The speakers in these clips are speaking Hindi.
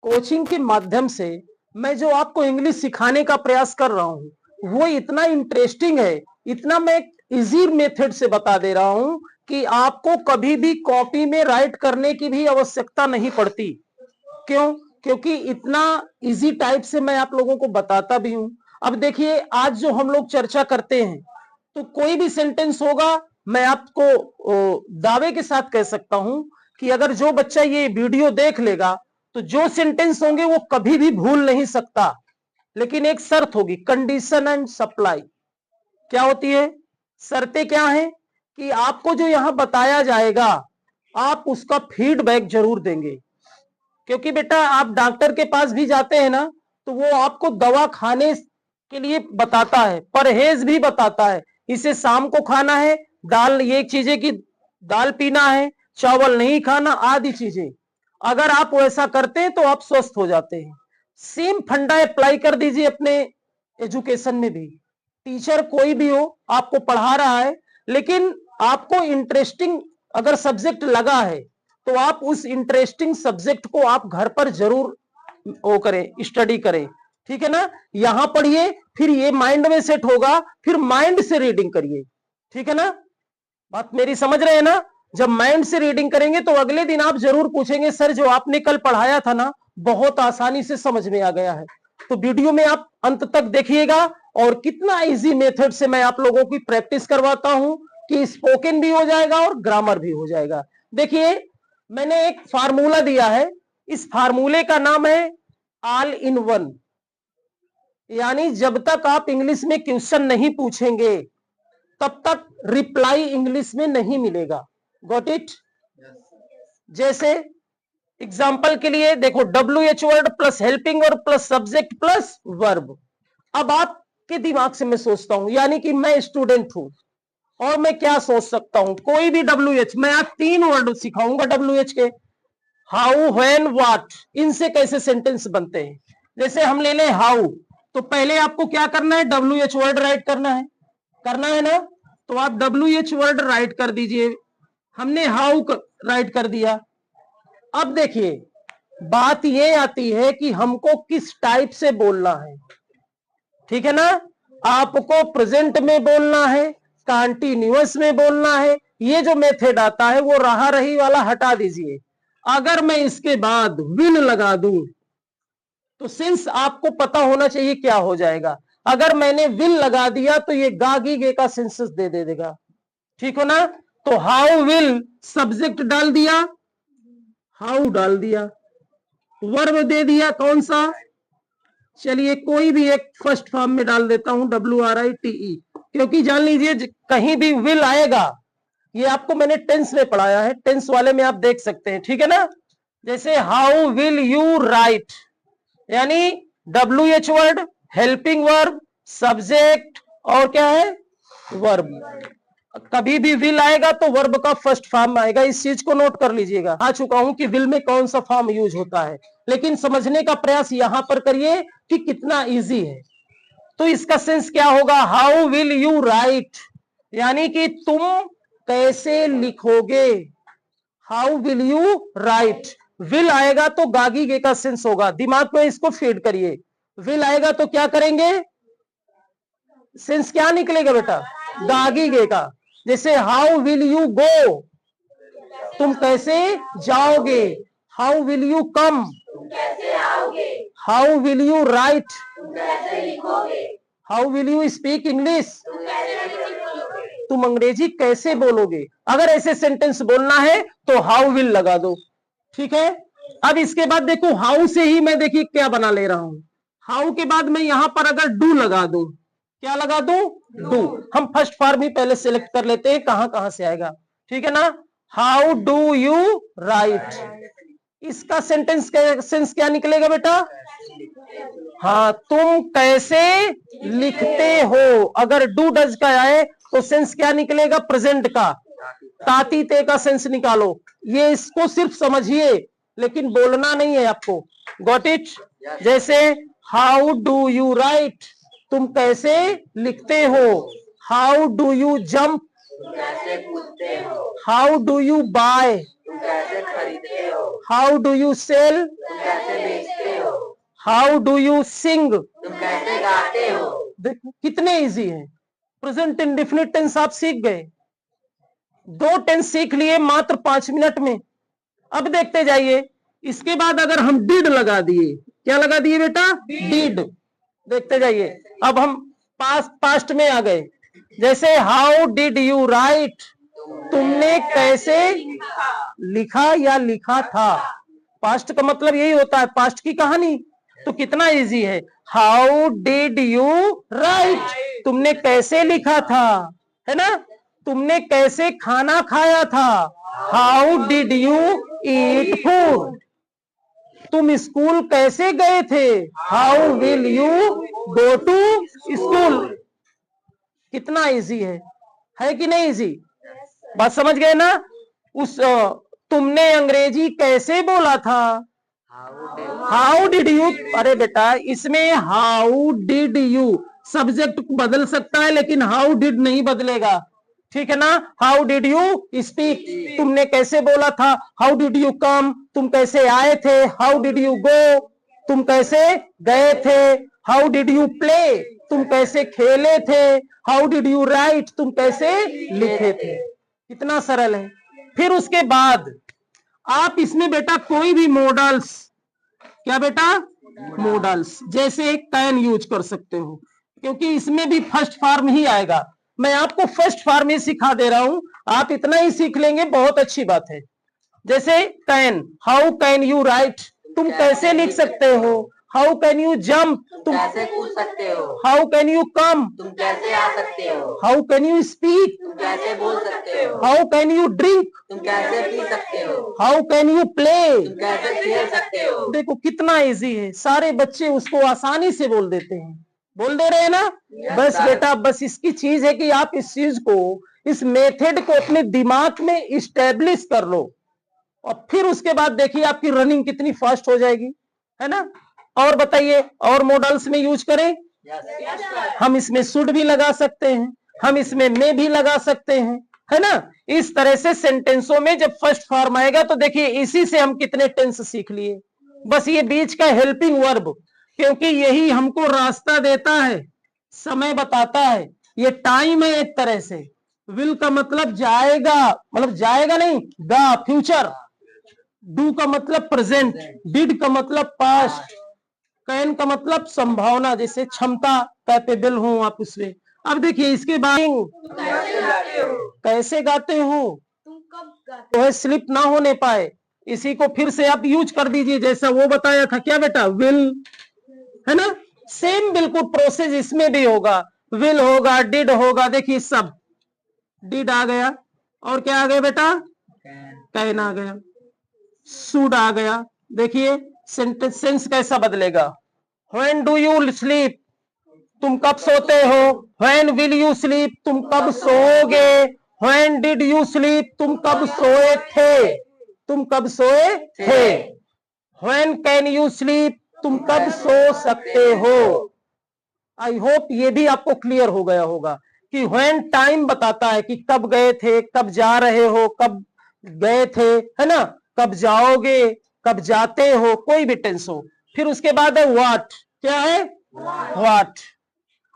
कोचिंग के माध्यम से मैं जो आपको इंग्लिश सिखाने का प्रयास कर रहा हूं वो इतना इंटरेस्टिंग है, इतना मैं इजी मेथड से बता दे रहा हूं कि आपको कभी भी कॉपी में राइट करने की भी आवश्यकता नहीं पड़ती। क्यों? क्योंकि इतना इजी टाइप से मैं आप लोगों को बताता भी हूं। अब देखिए, आज जो हम लोग चर्चा करते हैं तो कोई भी सेंटेंस होगा, मैं आपको दावे के साथ कह सकता हूं कि अगर जो बच्चा ये वीडियो देख लेगा तो जो सेंटेंस होंगे वो कभी भी भूल नहीं सकता। लेकिन एक शर्त होगी, कंडीशन एंड सप्लाई। क्या होती है? शर्तें क्या है कि आपको जो यहां बताया जाएगा आप उसका फीडबैक जरूर देंगे। क्योंकि बेटा आप डॉक्टर के पास भी जाते हैं ना तो वो आपको दवा खाने के लिए बताता है, परहेज भी बताता है, इसे शाम को खाना है, दाल ये चीजें की दाल पीना है, चावल नहीं खाना, आदि चीजें। अगर आप वैसा करते हैं तो आप स्वस्थ हो जाते हैं। सेम फंडा अप्लाई कर दीजिए अपने एजुकेशन में भी। टीचर कोई भी हो आपको पढ़ा रहा है, लेकिन आपको इंटरेस्टिंग अगर सब्जेक्ट लगा है तो आप उस इंटरेस्टिंग सब्जेक्ट को आप घर पर जरूर वो करें, स्टडी करें। ठीक है ना? यहां पढ़िए, फिर ये माइंड में सेट होगा, फिर माइंड से रीडिंग करिए। ठीक है ना? बात मेरी समझ रहे हैं ना? जब माइंड से रीडिंग करेंगे तो अगले दिन आप जरूर पूछेंगे, सर जो आपने कल पढ़ाया था ना बहुत आसानी से समझ में आ गया है। तो वीडियो में आप अंत तक देखिएगा और कितना इजी मेथड से मैं आप लोगों की प्रैक्टिस करवाता हूं कि स्पोकन भी हो जाएगा और ग्रामर भी हो जाएगा। देखिए, मैंने एक फार्मूला दिया है, इस फार्मूले का नाम है ऑल इन वन। यानी जब तक आप इंग्लिश में क्वेश्चन नहीं पूछेंगे तब तक रिप्लाई इंग्लिश में नहीं मिलेगा। Got it? जैसे एग्जाम्पल के लिए देखो, WH word plus helping verb plus subject plus verb. अब आपके दिमाग से मैं सोचता हूं, यानी कि मैं स्टूडेंट हूं और मैं क्या सोच सकता हूं, कोई भी WH, मैं आज 3 वर्ड सिखाऊंगा WH के, हाउ, व्हेन, व्हाट। इनसे कैसे सेंटेंस बनते हैं। जैसे हम ले लें हाउ, तो पहले आपको क्या करना है, WH वर्ड राइट करना है ना? तो आप WH वर्ड राइट कर दीजिए। हमने हाउ राइट कर दिया। अब देखिए, बात ये आती है कि हमको किस टाइप से बोलना है। ठीक है ना? आपको प्रेजेंट में बोलना है, कंटीन्यूअस में बोलना है। ये जो मेथड आता है वो रहा रही वाला हटा दीजिए। अगर मैं इसके बाद विल लगा दूं तो सिंस आपको पता होना चाहिए क्या हो जाएगा। अगर मैंने विल लगा दिया तो ये गागी गे का सेंसेस दे देगा। ठीक हो ना? तो हाउ विल सब्जेक्ट डाल दिया, हाउ डाल दिया, वर्ब दे दिया कौन सा, चलिए कोई भी एक फर्स्ट फॉर्म में डाल देता हूं, WRITE। क्योंकि जान लीजिए कहीं भी विल आएगा, ये आपको मैंने टेंस में पढ़ाया है, टेंस वाले में आप देख सकते हैं। ठीक है ना? जैसे हाउ विल यू राइट, यानी WH word, helping verb, subject और क्या है, वर्ब। कभी भी विल आएगा तो वर्ब का फर्स्ट फॉर्म आएगा। इस चीज को नोट कर लीजिएगा। आ चुका हूं कि विल में कौन सा फॉर्म यूज होता है, लेकिन समझने का प्रयास यहां पर करिए कि कितना इजी है। तो इसका सेंस क्या होगा, हाउ विल यू राइट, यानी कि तुम कैसे लिखोगे। How will you right, will आएगा तो गागी गे का सेंस होगा। दिमाग में इसको फीड करिए। विल आएगा तो क्या करेंगे, सेंस क्या निकलेगा बेटा, गागी गे का। जैसे हाउ विल यू गो, तुम कैसे जाओगे। हाउ विल यू कम, कैसे आओगे। हाउ विल यू राइट, कैसे लिखोगे। How will you speak English, तुम अंग्रेजी कैसे बोलोगे। अगर ऐसे सेंटेंस बोलना है तो हाउ विल लगा दो। ठीक है? अब इसके बाद देखो, हाउ से ही मैं देखिए क्या बना ले रहा हूं। हाउ के बाद मैं यहां पर अगर डू लगा दूं, क्या लगा दूं, डू। हम फर्स्ट फॉर्म ही पहले सिलेक्ट कर लेते हैं, कहां कहां से आएगा। ठीक है ना? हाउ डू यू राइट, इसका सेंस क्या निकलेगा बेटा, हाँ, तुम कैसे लिखते हो। अगर डू डज का आए तो सेंस क्या निकलेगा, प्रेजेंट का। ताती ते का सेंस निकालो। ये इसको सिर्फ समझिए, लेकिन बोलना नहीं है आपको। Got it? जैसे हाउ डू यू राइट, तुम कैसे लिखते हो। हाउ डू यू जंप, कैसे कूदते हो। हाउ डू यू बाय, कैसे खरीदते हो। हाउ डू यू सेल, कैसे बेचते हाउ डू यू सिंग, तुम कैसे गाते हो। देखो कितने इजी है। प्रेजेंट इंडेफिनिट टेंस आप सीख गए, 2 टेंस सीख लिए मात्र 5 मिनट में। अब देखते जाइए, इसके बाद अगर हम डिड लगा दिए, क्या लगा दिए बेटा, डिड, देखते जाइए। अब हम पास्ट में आ गए, जैसे हाउ डिड यू राइट, तुमने कैसे लिखा या लिखा था। पास्ट का मतलब यही होता है, पास्ट की कहानी। तो कितना इजी है, हाउ डिड यू राइट, तुमने कैसे लिखा था, है ना। तुमने कैसे खाना खाया था, how did you eat food. तुम स्कूल कैसे गए थे, how will you go to school. कितना इजी है कि नहीं इजी, बात समझ गए ना। तुमने अंग्रेजी कैसे बोला था, हाउ डिड यू। अरे बेटा इसमें हाउ डिड यू सब्जेक्ट बदल सकता है, लेकिन हाउ डिड नहीं बदलेगा, ठीक है ना। हाउ डिड यू स्पीक, तुमने कैसे बोला था, हाउ डिड यू कम, तुम कैसे आए थे, हाउ डिड यू गो, तुम कैसे गए थे, हाउ डिड यू प्ले, तुम कैसे खेले थे, हाउ डिड यू राइट, तुम कैसे लिखे थे। कितना सरल है। फिर उसके बाद आप इसमें बेटा कोई भी मॉडल्स, क्या बेटा, मॉडल्स, जैसे कैन यूज कर सकते हो, क्योंकि इसमें भी फर्स्ट फॉर्म ही आएगा। मैं आपको फर्स्ट फॉर्म ही सिखा दे रहा हूं, आप इतना ही सीख लेंगे, बहुत अच्छी बात है। जैसे can, how can you right, तुम कैसे लिख सकते हो, हाउ कैन यू जंप, तुम कैसे कूद सकते हो, हाउ कैन यू कम, तुम कैसे आ सकते हो, हाउ कैन यू स्पीक, तुम कैसे बोल सकते हो, हाउ कैन यू ड्रिंक, तुम कैसे पी सकते हो, हाउ कैन यू प्ले, तुम कैसे खेल सकते हो। देखो कितना इजी है, सारे बच्चे उसको आसानी से बोल देते हैं, बोल दे रहे हैं ना। बस बेटा, बस इसकी चीज है कि आप इस चीज को, इस मेथड को अपने दिमाग में इस्टेब्लिश कर लो, और फिर उसके बाद देखिए आपकी रनिंग कितनी फास्ट हो जाएगी, है ना। और बताइए, और मॉडल्स में यूज करें, हम इसमें शुड भी लगा सकते हैं, हम इसमें में भी लगा सकते हैं, है ना। इस तरह से सेंटेंसों में जब फर्स्ट फॉर्म आएगा तो देखिए इसी से हम कितने टेंस सीख लिए। बस ये बीच का हेल्पिंग वर्ब, क्योंकि यही हमको रास्ता देता है, समय बताता है, ये टाइम है एक तरह से। विल का मतलब जाएगा, मतलब जाएगा नहीं, गा, फ्यूचर। डू का मतलब प्रेजेंट, डिड का मतलब पास्ट, कैन का मतलब संभावना, जैसे क्षमता, कैपेबल हो आप उसमें। अब देखिए इसके बाद कैसे गाते हो, तो स्लिप ना होने पाए, इसी को फिर से आप यूज कर दीजिए, जैसा वो बताया था, क्या बेटा, विल, है ना। सेम बिल्कुल प्रोसेस इसमें भी होगा, विल होगा, डिड होगा, देखिए सब डिड आ गया, और क्या आ गया बेटा, कैन आ गया, शुड आ गया। देखिए सेंस कैसा बदलेगा, व्हेन डू यू स्लीप, तुम कब सोते हो, व्हेन विल यू स्लीप, तुम कब सोओगे, व्हेन डिड यू स्लीप, तुम कब सोए थे, तुम कब सोए थे, व्हेन कैन यू स्लीप, तुम कब सो सकते हो। आई होप ये भी आपको क्लियर हो गया होगा कि व्हेन टाइम बताता है कि कब गए थे, कब जा रहे हो, कब गए थे, है ना, कब जाओगे, कब जाते हो, कोई भी टेंस हो। फिर उसके बाद है व्हाट, क्या है, व्हाट।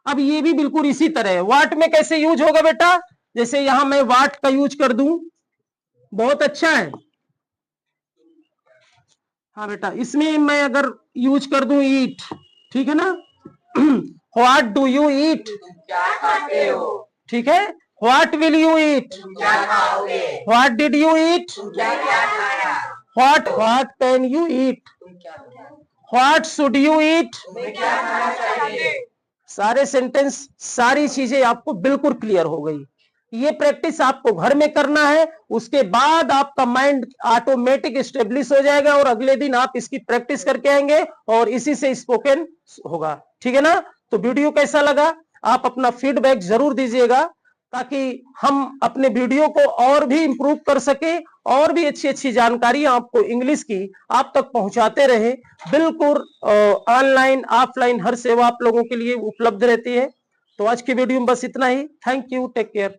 अब ये भी बिल्कुल इसी तरह है, व्हाट में कैसे यूज होगा बेटा, जैसे यहां मैं व्हाट का यूज कर दूं, बहुत अच्छा है। हाँ बेटा, इसमें मैं अगर यूज कर दूं ईट, ठीक है ना, व्हाट डू यू ईट, क्या खाते हो, ठीक है, व्हाट विल यू ईट, क्या खाओगे, व्हाट डिड यू ईट, क्या खाया, व्हाट कैन यू ईट, क्या व्हाट शुड यू ईट। क्या खाना चाहिए। सारे सेंटेंस, सारी चीजें आपको बिल्कुल क्लियर हो गई। ये प्रैक्टिस आपको घर में करना है, उसके बाद आपका माइंड ऑटोमेटिक स्टेब्लिश हो जाएगा, और अगले दिन आप इसकी प्रैक्टिस करके आएंगे और इसी से स्पोकन होगा, ठीक है ना। तो वीडियो कैसा लगा, आप अपना फीडबैक जरूर दीजिएगा, ताकि हम अपने वीडियो को और भी इंप्रूव कर सके, और भी अच्छी अच्छी जानकारी आपको इंग्लिश की आप तक पहुंचाते रहे। बिल्कुल ऑनलाइन ऑफलाइन हर सेवा आप लोगों के लिए उपलब्ध रहती है। तो आज की वीडियो में बस इतना ही। Thank you, take care.